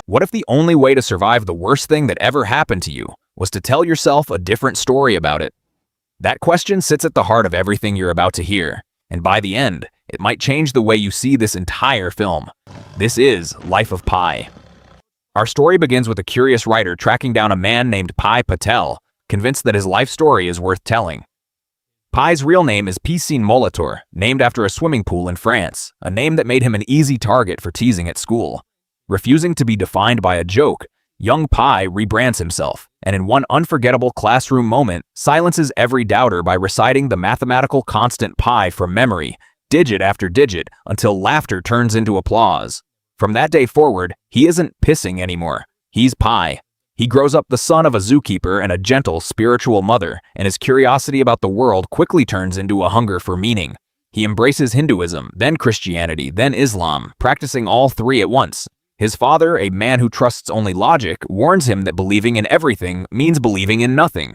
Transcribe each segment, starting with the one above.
What if the only way to survive the worst thing that ever happened to you was to tell yourself a different story about it? That question sits at the heart of everything you're about to hear, and by the end, it might change the way you see this entire film. This is Life of Pi. Our story begins with a curious writer tracking down a man named Pi Patel, convinced that his life story is worth telling. Pi's real name is Piscine Molitor, named after a swimming pool in France, a name that made him an easy target for teasing at school. Refusing to be defined by a joke, young Pi rebrands himself, and in one unforgettable classroom moment, silences every doubter by reciting the mathematical constant pi from memory, digit after digit, until laughter turns into applause. From that day forward, he isn't pissing anymore. He's Pi. He grows up the son of a zookeeper and a gentle, spiritual mother, and his curiosity about the world quickly turns into a hunger for meaning. He embraces Hinduism, then Christianity, then Islam, practicing all three at once. His father, a man who trusts only logic, warns him that believing in everything means believing in nothing.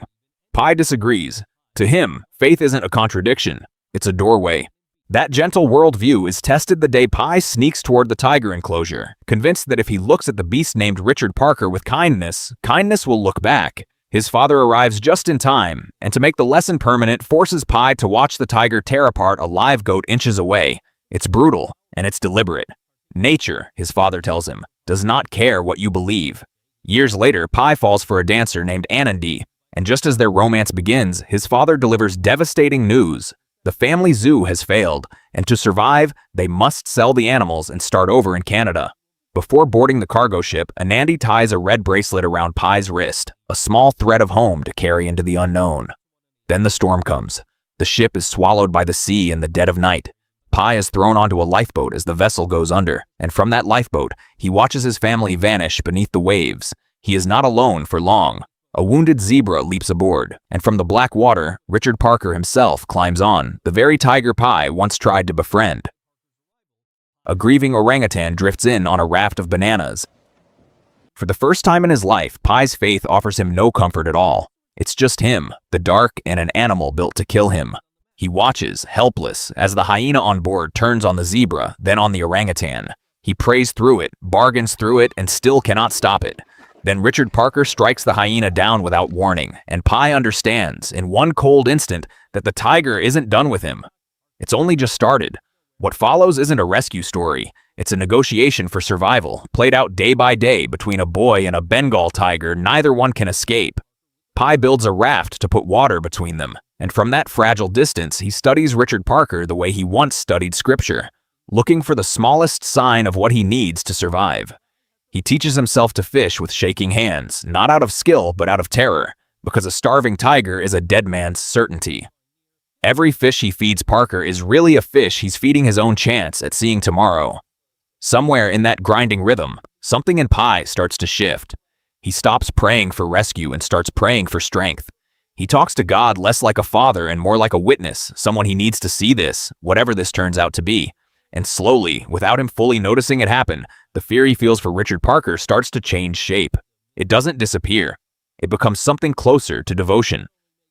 Pi disagrees. To him, faith isn't a contradiction, it's a doorway. That gentle worldview is tested the day Pi sneaks toward the tiger enclosure, convinced that if he looks at the beast named Richard Parker with kindness, kindness will look back. His father arrives just in time, and to make the lesson permanent, forces Pi to watch the tiger tear apart a live goat inches away. It's brutal, and it's deliberate. Nature, his father tells him, does not care what you believe. Years later, Pi falls for a dancer named Anandi, and just as their romance begins, his father delivers devastating news. The family zoo has failed, and to survive, they must sell the animals and start over in Canada. Before boarding the cargo ship, Anandi ties a red bracelet around Pi's wrist, a small thread of home to carry into the unknown. Then the storm comes. The ship is swallowed by the sea in the dead of night. Pi is thrown onto a lifeboat as the vessel goes under, and from that lifeboat, he watches his family vanish beneath the waves. He is not alone for long. A wounded zebra leaps aboard, and from the black water, Richard Parker himself climbs on, the very tiger Pi once tried to befriend. A grieving orangutan drifts in on a raft of bananas. For the first time in his life, Pi's faith offers him no comfort at all. It's just him, the dark, and an animal built to kill him. He watches, helpless, as the hyena on board turns on the zebra, then on the orangutan. He prays through it, bargains through it, and still cannot stop it. Then Richard Parker strikes the hyena down without warning, and Pi understands, in one cold instant, that the tiger isn't done with him. It's only just started. What follows isn't a rescue story. It's a negotiation for survival, played out day by day between a boy and a Bengal tiger neither one can escape. Pi builds a raft to put water between them, and from that fragile distance, he studies Richard Parker the way he once studied scripture, looking for the smallest sign of what he needs to survive. He teaches himself to fish with shaking hands, not out of skill but out of terror, because a starving tiger is a dead man's certainty. Every fish he feeds Parker is really a fish he's feeding his own chance at seeing tomorrow. Somewhere in that grinding rhythm, something in Pi starts to shift. He stops praying for rescue and starts praying for strength. He talks to God less like a father and more like a witness, someone he needs to see this, whatever this turns out to be. And slowly, without him fully noticing it happen, the fear he feels for Richard Parker starts to change shape. It doesn't disappear. It becomes something closer to devotion.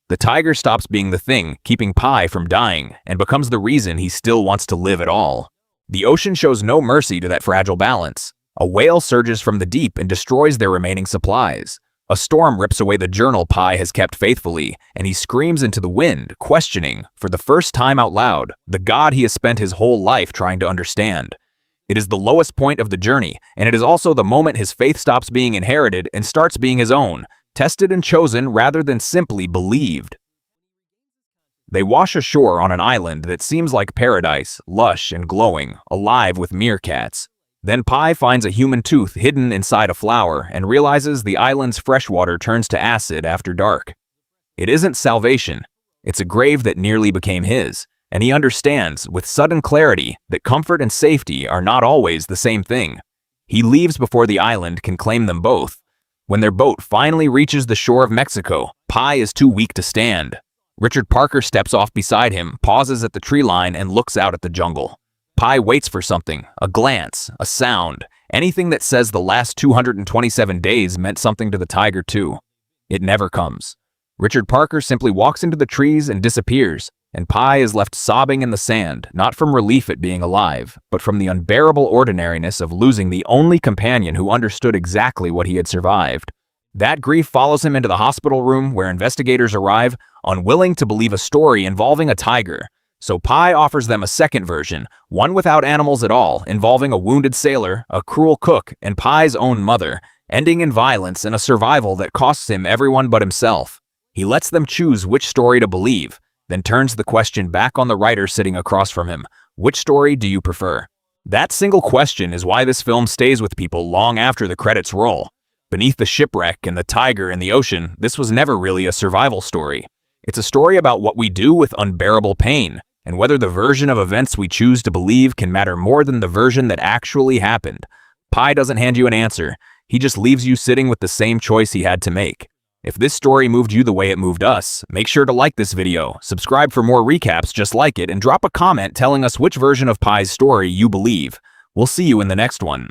The tiger stops being the thing keeping Pi from dying and becomes the reason he still wants to live at all. The ocean shows no mercy to that fragile balance. A whale surges from the deep and destroys their remaining supplies. A storm rips away the journal Pi has kept faithfully, and he screams into the wind, questioning, for the first time out loud, the God he has spent his whole life trying to understand. It is the lowest point of the journey, and it is also the moment his faith stops being inherited and starts being his own, tested and chosen rather than simply believed. They wash ashore on an island that seems like paradise, lush and glowing, alive with meerkats. Then Pi finds a human tooth hidden inside a flower and realizes the island's freshwater turns to acid after dark. It isn't salvation. It's a grave that nearly became his, and he understands, with sudden clarity, that comfort and safety are not always the same thing. He leaves before the island can claim them both. When their boat finally reaches the shore of Mexico, Pi is too weak to stand. Richard Parker steps off beside him, pauses at the tree line, and looks out at the jungle. Pi waits for something, a glance, a sound, anything that says the last 227 days meant something to the tiger too. It never comes. Richard Parker simply walks into the trees and disappears, and Pi is left sobbing in the sand, not from relief at being alive, but from the unbearable ordinariness of losing the only companion who understood exactly what he had survived. That grief follows him into the hospital room where investigators arrive, unwilling to believe a story involving a tiger. So Pi offers them a second version, one without animals at all, involving a wounded sailor, a cruel cook, and Pi's own mother, ending in violence and a survival that costs him everyone but himself. He lets them choose which story to believe, then turns the question back on the writer sitting across from him. Which story do you prefer? That single question is why this film stays with people long after the credits roll. Beneath the shipwreck and the tiger in the ocean, this was never really a survival story. It's a story about what we do with unbearable pain, and whether the version of events we choose to believe can matter more than the version that actually happened. Pi doesn't hand you an answer. He just leaves you sitting with the same choice he had to make. If this story moved you the way it moved us, make sure to like this video, subscribe for more recaps just like it, and drop a comment telling us which version of Pi's story you believe. We'll see you in the next one.